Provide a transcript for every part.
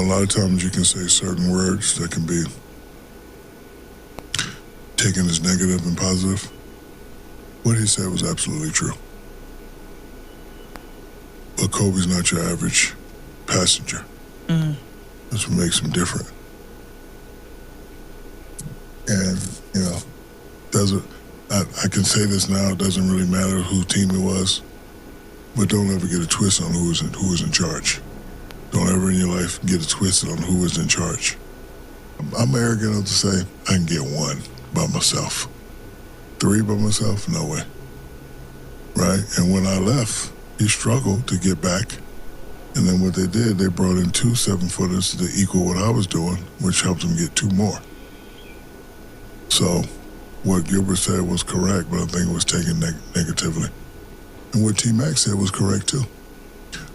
lot of times you can say certain words that can be taken as negative and positive. What he said was absolutely true. But Kobe's not your average passenger. Mm-hmm. That's what makes him different. And, you know, I can say this now, it doesn't really matter who team it was, but don't ever get a twist on who was in charge. Don't ever in your life get it twisted on who was in charge. I'm arrogant enough to say I can get one by myself. 3 by myself? No way. Right? And when I left, he struggled to get back. And then what they did, they brought in 2 7-footers to equal what I was doing, which helped him get 2 more. So what Gilbert said was correct, but I think it was taken negatively. And what T-Mac said was correct too.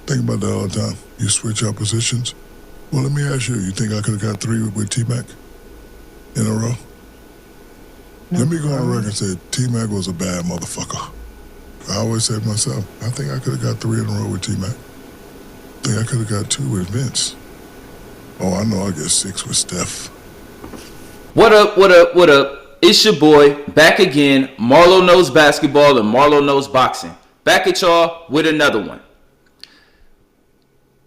Think about that all the time. You switch out positions. Well, let me ask you, you think I could have got 3 with T-Mac in a row? No, let me go on record and say T-Mac was a bad motherfucker. I always say to myself, I think I could have got 3 in a row with T-Mac. I think I could have got 2 with Vince. Oh, I know I get 6 with Steph. What up, what up, what up? It's your boy, back again. Marlo Knows Basketball and Marlo Knows Boxing. Back at y'all with another one.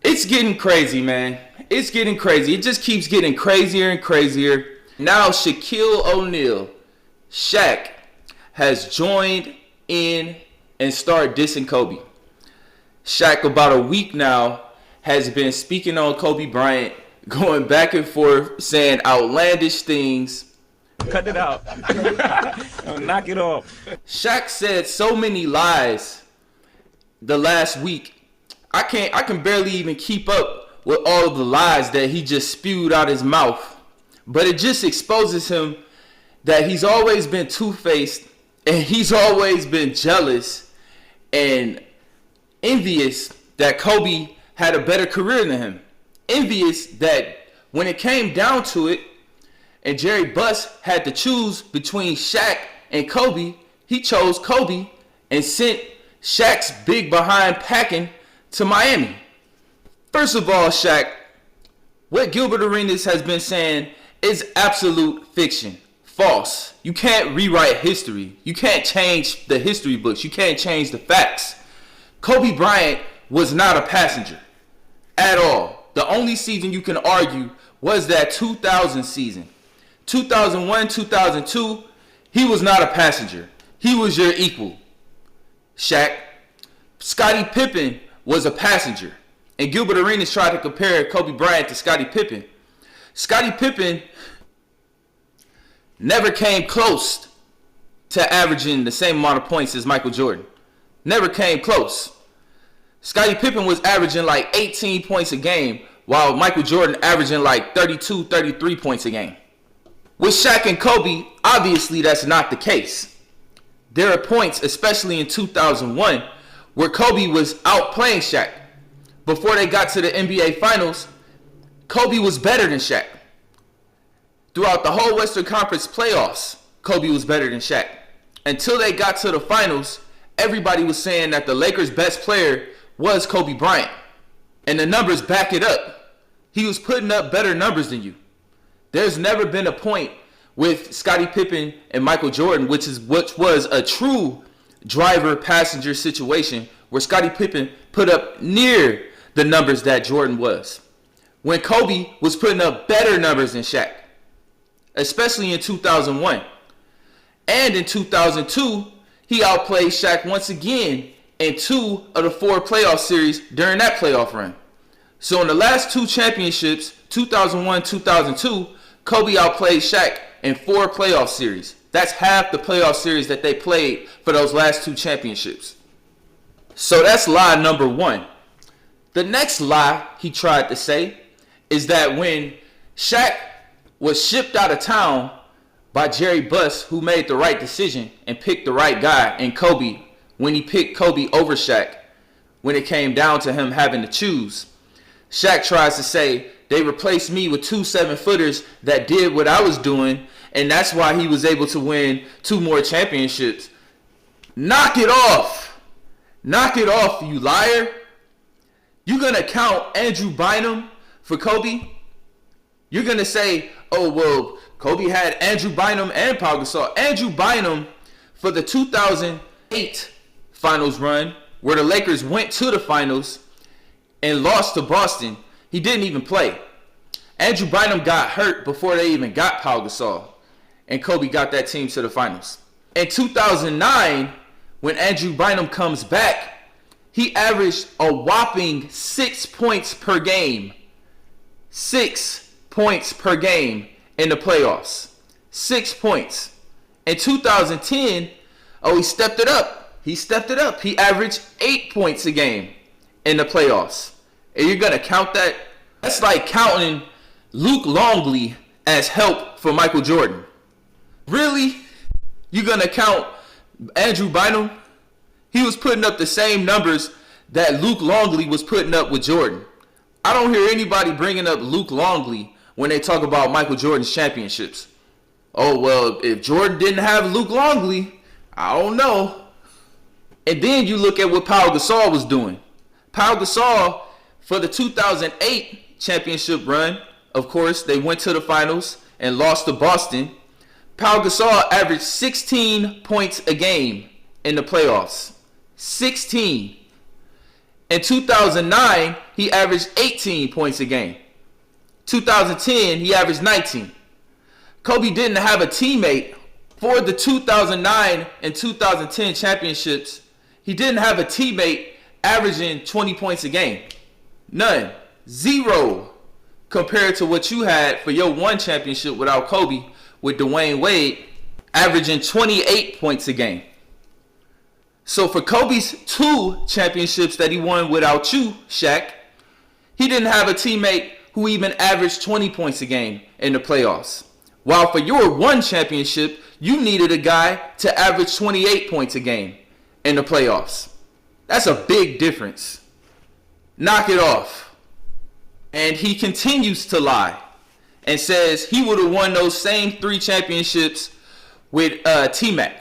It's getting crazy, man. It's getting crazy. It just keeps getting crazier and crazier. Now Shaquille O'Neal, Shaq, has joined in and started dissing Kobe. Shaq, about a week now, has been speaking on Kobe Bryant, going back and forth, saying outlandish things. Cut it out. Knock it off. Shaq said so many lies the last week. I can barely even keep up with all of the lies that he just spewed out his mouth. But it just exposes him that he's always been two-faced, and he's always been jealous and envious that Kobe had a better career than him. Envious that when it came down to it, and Jerry Buss had to choose between Shaq and Kobe, he chose Kobe and sent Shaq's big behind packing to Miami. First of all, Shaq, what Gilbert Arenas has been saying is absolute fiction. False. You can't rewrite history. You can't change the history books. You can't change the facts. Kobe Bryant was not a passenger at all. The only season you can argue was that 2000 season. 2001, 2002, he was not a passenger. He was your equal. Shaq. Scottie Pippen was a passenger. And Gilbert Arenas tried to compare Kobe Bryant to Scottie Pippen. Scottie Pippen never came close to averaging the same amount of points as Michael Jordan. Never came close. Scottie Pippen was averaging like 18 points a game, while Michael Jordan averaging like 32, 33 points a game. With Shaq and Kobe, obviously that's not the case. There are points, especially in 2001, where Kobe was outplaying Shaq. Before they got to the NBA Finals, Kobe was better than Shaq. Throughout the whole Western Conference playoffs, Kobe was better than Shaq. Until they got to the finals, everybody was saying that the Lakers' best player was Kobe Bryant. And the numbers back it up. He was putting up better numbers than you. There's never been a point with Scottie Pippen and Michael Jordan, which was a true driver-passenger situation, where Scottie Pippen put up near the numbers that Jordan was. When Kobe was putting up better numbers than Shaq, especially in 2001. And in 2002, he outplayed Shaq once again in 2 of the 4 playoff series during that playoff run. So in the last 2 championships, 2001, 2002, Kobe outplayed Shaq in 4 playoff series. That's half the playoff series that they played for those last 2 championships. So that's lie number 1. The next lie he tried to say is that when Shaq was shipped out of town by Jerry Buss, who made the right decision and picked the right guy, and Kobe, when he picked Kobe over Shaq, when it came down to him having to choose, Shaq tries to say, they replaced me with 2 7-footers that did what I was doing, and that's why he was able to win 2 more championships. Knock it off. Knock it off, you liar. You're going to count Andrew Bynum for Kobe, you're going to say, oh, well, Kobe had Andrew Bynum and Pau Gasol. Andrew Bynum, for the 2008 finals run, where the Lakers went to the finals and lost to Boston, he didn't even play. Andrew Bynum got hurt before they even got Pau Gasol, and Kobe got that team to the finals. In 2009, when Andrew Bynum comes back, he averaged a whopping 6 points per game. 6 points per game in the playoffs. 6 points. In 2010, he stepped it up. He averaged 8 points a game in the playoffs. And you're going to count that? That's like counting Luke Longley as help for Michael Jordan. Really? You're going to count Andrew Bynum? He was putting up the same numbers that Luke Longley was putting up with Jordan. I don't hear anybody bringing up Luke Longley when they talk about Michael Jordan's championships. Oh, well, if Jordan didn't have Luke Longley, I don't know. And then you look at what Pau Gasol was doing. Pau Gasol, for the 2008 championship run, of course, they went to the finals and lost to Boston. Pau Gasol averaged 16 points a game in the playoffs. 16. In 2009, he averaged 18 points a game. 2010, he averaged 19. Kobe didn't have a teammate for the 2009 and 2010 championships. He didn't have a teammate averaging 20 points a game. None. 0 compared to what you had for your one championship without Kobe, with Dwayne Wade averaging 28 points a game. So for Kobe's 2 championships that he won without you, Shaq, he didn't have a teammate who even averaged 20 points a game in the playoffs. While for your one championship, you needed a guy to average 28 points a game in the playoffs. That's a big difference. Knock it off. And he continues to lie and says he would have won those same 3 championships with T-Mac.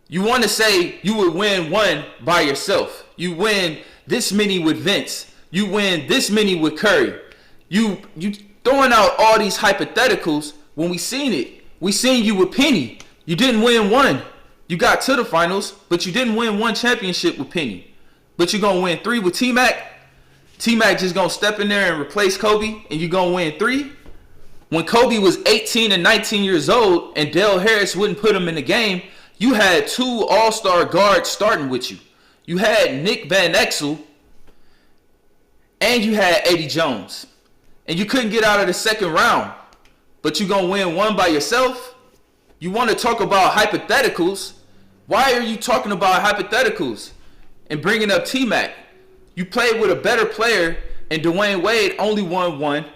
You want to say you would win one by yourself. You win this many with Vince. You win this many with Curry. You throwing out all these hypotheticals when we seen it. We seen you with Penny. You didn't win one. You got to the finals, but you didn't win one championship with Penny. But you're going to win 3 with T-Mac. T-Mac just going to step in there and replace Kobe, and you're going to win 3? When Kobe was 18 and 19 years old and Dale Harris wouldn't put him in the game, you had 2 all-star guards starting with you. You had Nick Van Exel and you had Eddie Jones. And you couldn't get out of the second round. But you're going to win one by yourself? You want to talk about hypotheticals? Why are you talking about hypotheticals and bringing up T-Mac? You played with a better player and Dwayne Wade only won 1.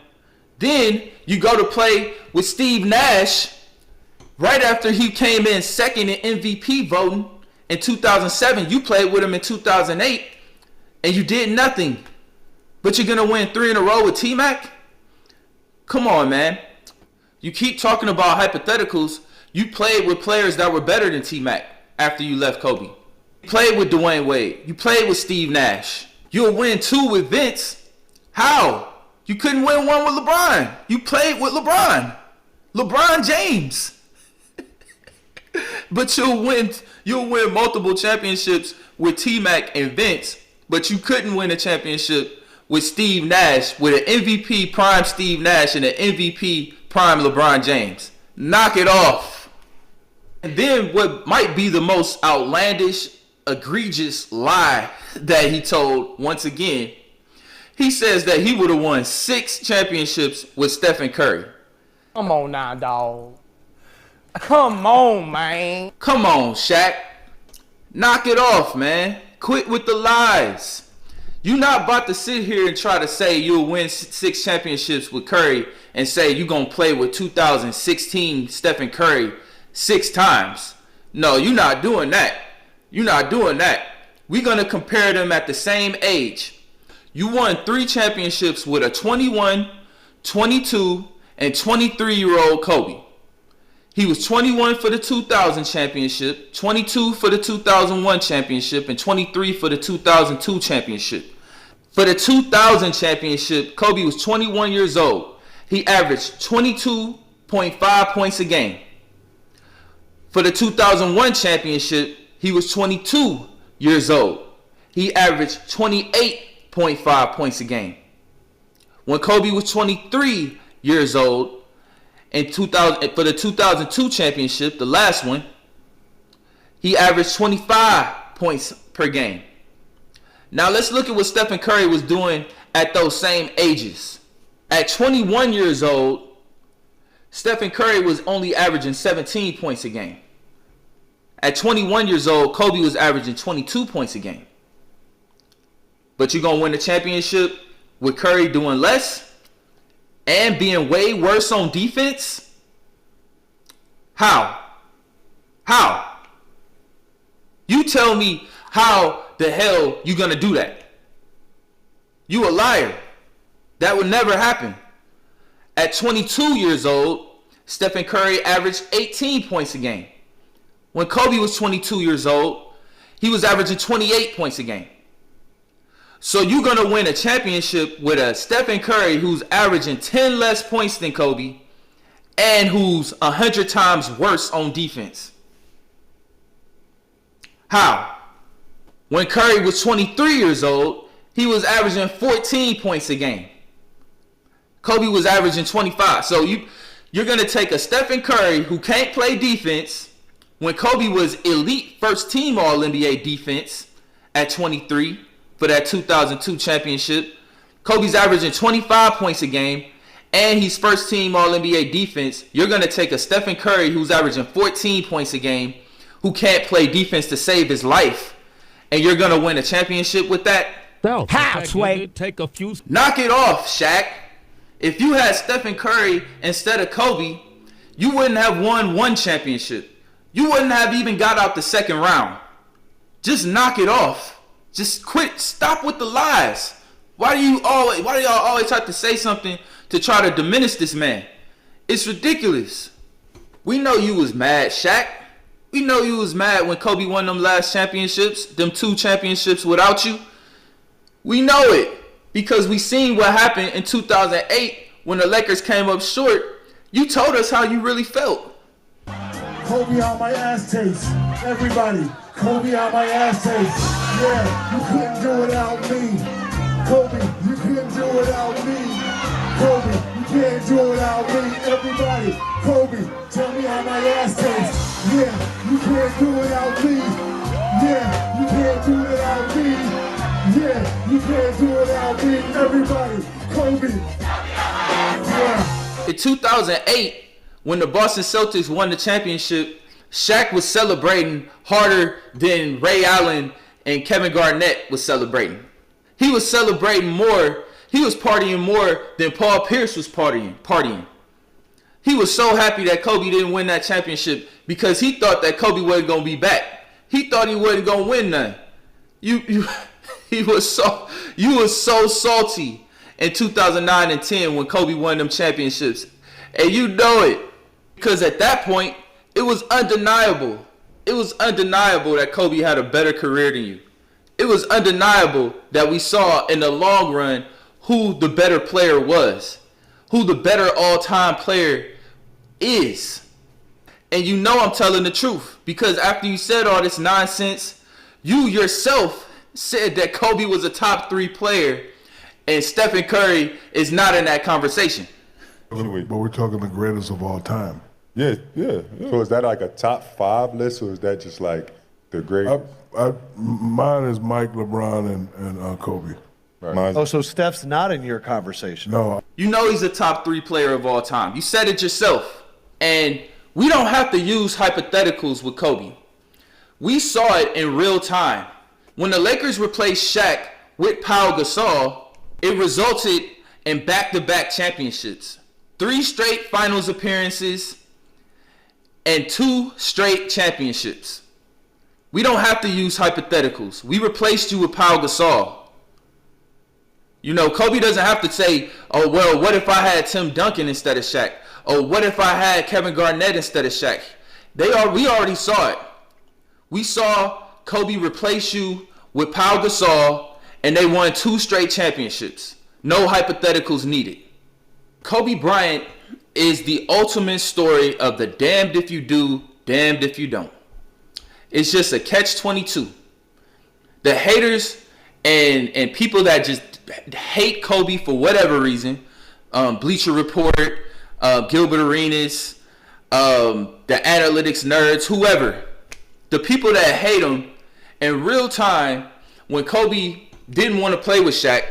Then you go to play with Steve Nash right after he came in second in MVP voting in 2007. You played with him in 2008 and you did nothing. But you're going to win 3 in a row with T-Mac? Come on, man. You keep talking about hypotheticals. You played with players that were better than T-Mac after you left Kobe. You played with Dwayne Wade. You played with Steve Nash. You'll win 2 with Vince. How? You couldn't win 1 with LeBron. You played with LeBron. LeBron James. But you'll win multiple championships with T-Mac and Vince, but you couldn't win a championship with Steve Nash, with an MVP prime Steve Nash and an MVP prime LeBron James. Knock it off. And then what might be the most outlandish, egregious lie that he told once again, he says that he would have won 6 championships with Stephen Curry. Come on now, dog. Come on, man. Come on, Shaq. Knock it off, man. Quit with the lies. You're not about to sit here and try to say you'll win 6 championships with Curry and say you're going to play with 2016 Stephen Curry 6 times. No, you're not doing that. You're not doing that. We're going to compare them at the same age. You won 3 championships with a 21, 22, and 23-year-old Kobe. He was 21 for the 2000 championship, 22 for the 2001 championship, and 23 for the 2002 championship. For the 2000 championship, Kobe was 21 years old. He averaged 22.5 points a game. For the 2001 championship, he was 22 years old. He averaged 28.5 points a game. When Kobe was 23 years old, for the 2002 championship, the last one, he averaged 25 points per game. Now let's look at what Stephen Curry was doing at those same ages. At 21 years old, Stephen Curry was only averaging 17 points a game. At 21 years old, Kobe was averaging 22 points a game. But you're going to win the championship with Curry doing less and being way worse on defense? How? You tell me how the hell you going to do that. You a liar. That would never happen. At 22 years old, Stephen Curry averaged 18 points a game. When Kobe was 22 years old, he was averaging 28 points a game. So you're going to win a championship with a Stephen Curry who's averaging 10 less points than Kobe and who's 100 times worse on defense. How? When Curry was 23 years old, he was averaging 14 points a game. Kobe was averaging 25. So you're going to take a Stephen Curry who can't play defense when Kobe was elite first team All-NBA defense at 23 for that 2002 championship. Kobe's averaging 25 points a game and he's first team All-NBA defense. You're going to take a Stephen Curry who's averaging 14 points a game, who can't play defense to save his life, and you're going to win a championship with that? How, Sway? Take a few. Knock it off, Shaq. If you had Stephen Curry instead of Kobe, you wouldn't have won one championship. You wouldn't have even got out the second round. Just knock it off. Just quit. Stop with the lies. Why do y'all always have to say something to try to diminish this man? It's ridiculous. We know you was mad, Shaq. We know you was mad when Kobe won them last championships, them 2 championships without you. We know it because we seen what happened in 2008 when the Lakers came up short. You told us how you really felt. Kobe on my ass taste. Everybody, Kobe on my ass taste. Yeah, you couldn't do it without me. Kobe, you couldn't do it without me. Kobe, you can't do it without me. Everybody, Kobe, tell me how my ass tastes. Yeah, you can't do it without me. Yeah, you can't do it without me. Yeah, you can't do it without me. Everybody, Kobe. Yeah. In 2008, when the Boston Celtics won the championship, Shaq was celebrating harder than Ray Allen and Kevin Garnett was celebrating. He was celebrating more. He was partying more than Paul Pierce was partying. He was so happy that Kobe didn't win that championship because he thought that Kobe wasn't going to be back. He thought he wasn't going to win none. You were so salty in 2009 and 10 when Kobe won them championships. And you know it. Because at that point, it was undeniable. It was undeniable that Kobe had a better career than you. It was undeniable that we saw in the long run who the better player was, who the better all-time player is. And you know I'm telling the truth because after you said all this nonsense, you yourself said that Kobe was a top 3 player and Stephen Curry is not in that conversation. But we're talking the greatest of all time. Yeah. So is that like a top 5 list, or is that just like the great? Mine is Mike, LeBron, and Kobe. Right. Oh, so Steph's not in your conversation? No. You know he's a top 3 player of all time. You said it yourself. And we don't have to use hypotheticals with Kobe. We saw it in real time. When the Lakers replaced Shaq with Pau Gasol, it resulted in back-to-back championships. 3 straight finals appearances and 2 straight championships. We don't have to use hypotheticals. We replaced you with Pau Gasol. You know, Kobe doesn't have to say, oh, well, what if I had Tim Duncan instead of Shaq? Oh, what if I had Kevin Garnett instead of Shaq? We already saw it. We saw Kobe replace you with Pau Gasol and they won 2 straight championships. No hypotheticals needed. Kobe Bryant is the ultimate story of the damned if you do, damned if you don't. It's just a catch-22. The haters and people that just hate Kobe for whatever reason, Bleacher Report, Gilbert Arenas, the analytics nerds, whoever, the people that hate him, in real time, when Kobe didn't want to play with Shaq,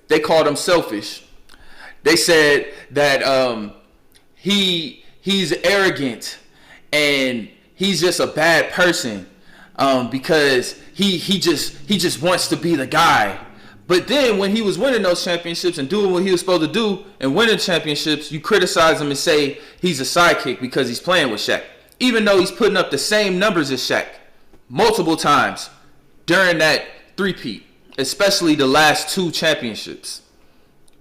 they called him selfish. They said that he's arrogant and he's just a bad person because he just wants to be the guy. But then when he was winning those championships and doing what he was supposed to do and winning championships, you criticize him and say he's a sidekick because he's playing with Shaq, even though he's putting up the same numbers as Shaq multiple times during that three-peat, especially the last 2 championships,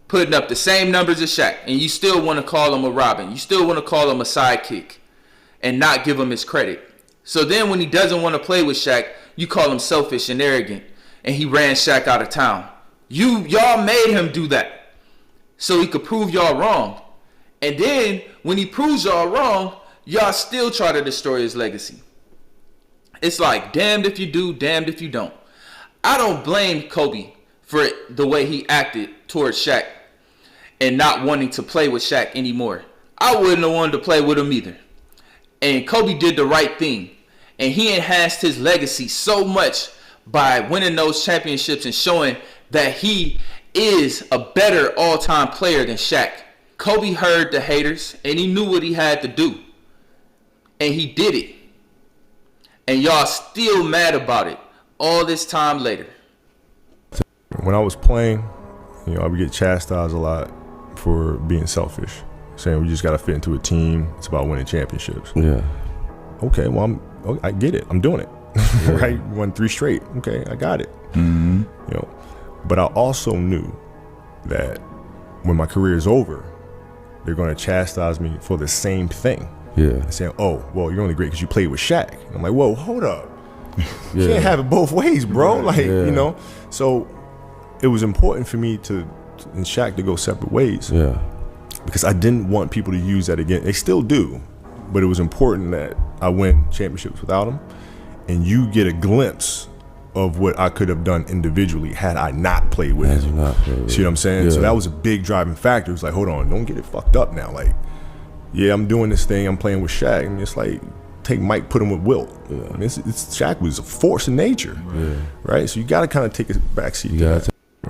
putting up the same numbers as Shaq, and you still want to call him a Robin. You still want to call him a sidekick and not give him his credit. So then when he doesn't want to play with Shaq, you call him selfish and arrogant, and he ran Shaq out of town. Y'all made him do that so he could prove y'all wrong. And then when he proves y'all wrong, y'all still try to destroy his legacy. It's like damned if you do, damned if you don't. I don't blame Kobe for the way he acted towards Shaq and not wanting to play with Shaq anymore. I wouldn't have wanted to play with him either. And Kobe did the right thing. And he enhanced his legacy so much by winning those championships and showing that he is a better all-time player than Shaq. Kobe heard the haters and he knew what he had to do. And he did it. And y'all still mad about it all this time later. When I was playing, I would get chastised a lot for being selfish, saying we just got to fit into a team. It's about winning championships. Yeah. Okay, well, I get it. I'm doing it. Yeah. Right? Won 3 straight. Okay, I got it. Mm-hmm. But I also knew that when my career is over, they're going to chastise me for the same thing. Yeah. Saying, oh, well, you're only great because you played with Shaq. And I'm like, whoa, hold up. You can't have it both ways, bro. So it was important for me and Shaq to go separate ways. Yeah. Because I didn't want people to use that again. They still do, but it was important that I win championships without him, and you get a glimpse of what I could have done individually had I not played with him. See what I'm saying? Yeah. So that was a big driving factor. It was like, hold on, don't get it fucked up now. Like, yeah, I'm doing this thing, I'm playing with Shaq, and it's like, take Mike, put him with Wilt. Yeah. I mean, Shaq was a force of nature, right? So you got to kind of take a backseat. You got to